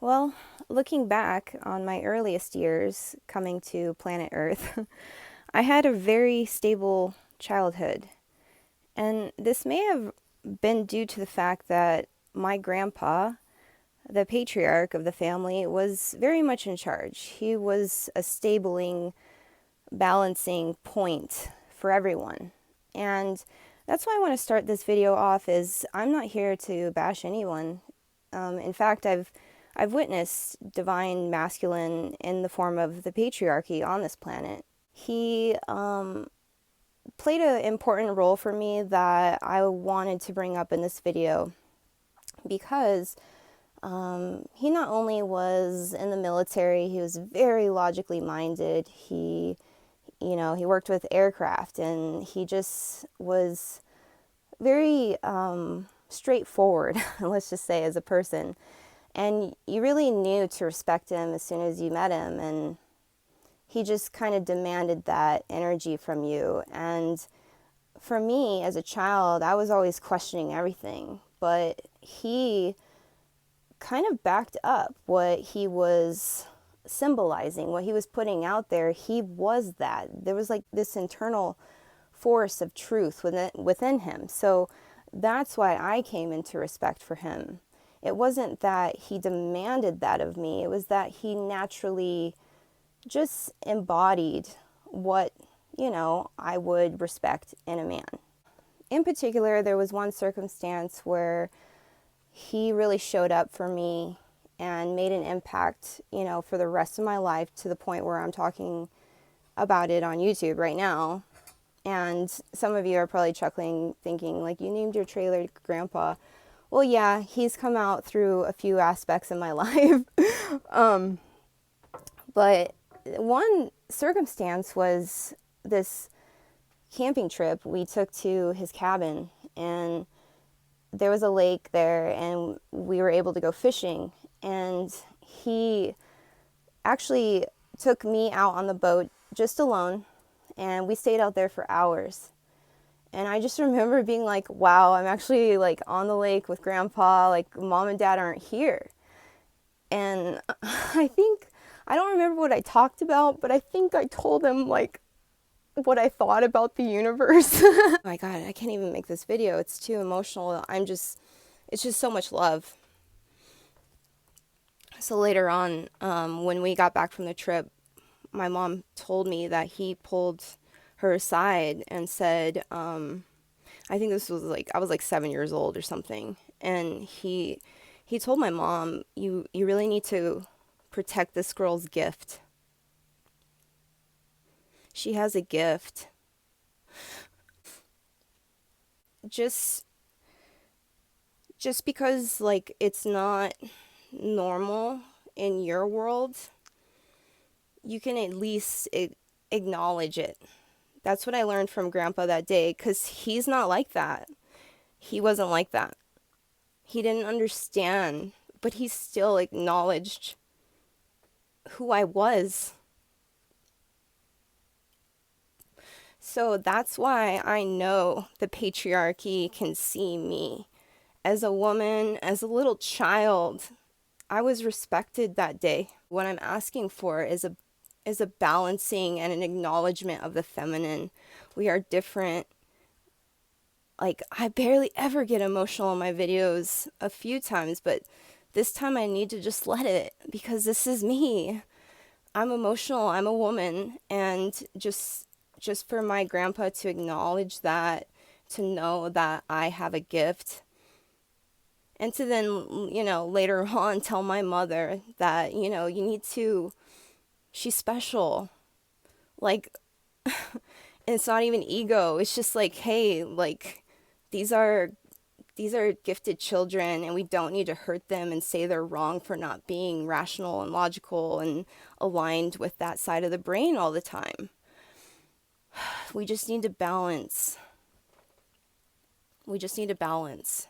Well, looking back on my earliest years coming to planet Earth, I had a very stable childhood. And this may have been due to the fact that my grandpa, the patriarch of the family, was very much in charge. He was a stabling, balancing point for everyone. And that's why I want to start this video off is I'm not here to bash anyone. In fact, I've witnessed divine masculine in the form of the patriarchy on this planet. He played an important role for me that I wanted to bring up in this video because he not only was in the military, he was very logically minded. He worked with aircraft, and he just was very straightforward, let's just say, as a person. And you really knew to respect him as soon as you met him, and he just kind of demanded that energy from you. And for me, as a child, I was always questioning everything, but he kind of backed up what he was symbolizing, what he was putting out there. He was that. There was like this internal force of truth within him. So that's why I came into respect for him. It wasn't that he demanded that of me. It was that he naturally just embodied what, I would respect in a man. In particular, there was one circumstance where he really showed up for me and made an impact, for the rest of my life, to the point where I'm talking about it on YouTube right now. And some of you are probably chuckling, thinking, like, you named your trailer Grandpa. Well, yeah, he's come out through a few aspects in my life. But one circumstance was this camping trip we took to his cabin, and there was a lake there, and we were able to go fishing. And he actually took me out on the boat just alone, and we stayed out there for hours. And I just remember being like, wow, I'm actually like on the lake with Grandpa, like mom and dad aren't here. And I don't remember what I talked about, but I think I told them like what I thought about the universe. Oh my God, I can't even make this video. It's too emotional. It's just so much love. So later on, when we got back from the trip, my mom told me that he pulled her aside and said, I think this was like, I was like 7 years old or something. And he told my mom, you really need to protect this girl's gift. She has a gift. Just because like it's not normal in your world, you can at least acknowledge it. That's what I learned from Grandpa that day, because he's not like that. He wasn't like that. He didn't understand, but he still acknowledged who I was. So that's why I know the patriarchy can see me. As a woman, as a little child, I was respected that day. What I'm asking for is a balancing and an acknowledgement of the feminine. We are different. Like, I barely ever get emotional in my videos, a few times, but this time I need to just let it, because this is me. I'm emotional, I'm a woman, and just for my grandpa to acknowledge that, to know that I have a gift, and to then, later on tell my mother that, she's special. Like, it's not even ego. It's just like, hey, like, these are gifted children, and we don't need to hurt them and say they're wrong for not being rational and logical and aligned with that side of the brain all the time. We just need to balance. We just need to balance.